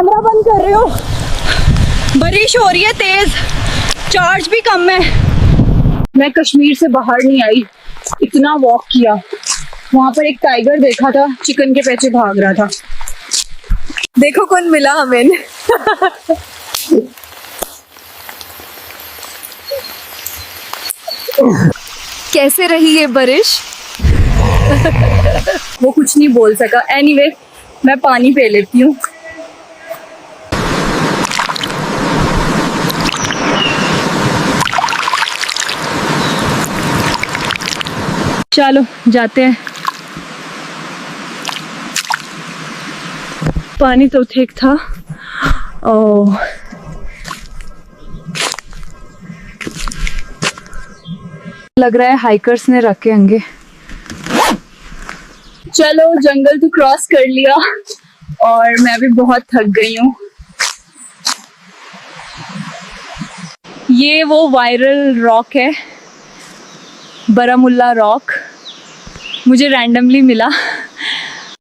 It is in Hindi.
कैमरा बंद कर रही हूँ। बारिश हो रही है तेज, चार्ज भी कम है। मैं कश्मीर से बाहर नहीं आई, इतना वॉक किया। वहां पर एक टाइगर देखा था, चिकन के पीछे भाग रहा था। देखो कौन मिला हमें। कैसे रही ये बारिश? वो कुछ नहीं बोल सका। एनीवे, मैं पानी पी लेती हूँ। चलो जाते हैं। पानी तो ठीक था। ओह, लग रहा है हाइकर्स ने रखे होंगे। चलो, जंगल तो क्रॉस कर लिया और मैं भी बहुत थक गई हूँ। ये वो वायरल रॉक है, बारामुल्ला रॉक, मुझे रैंडमली मिला।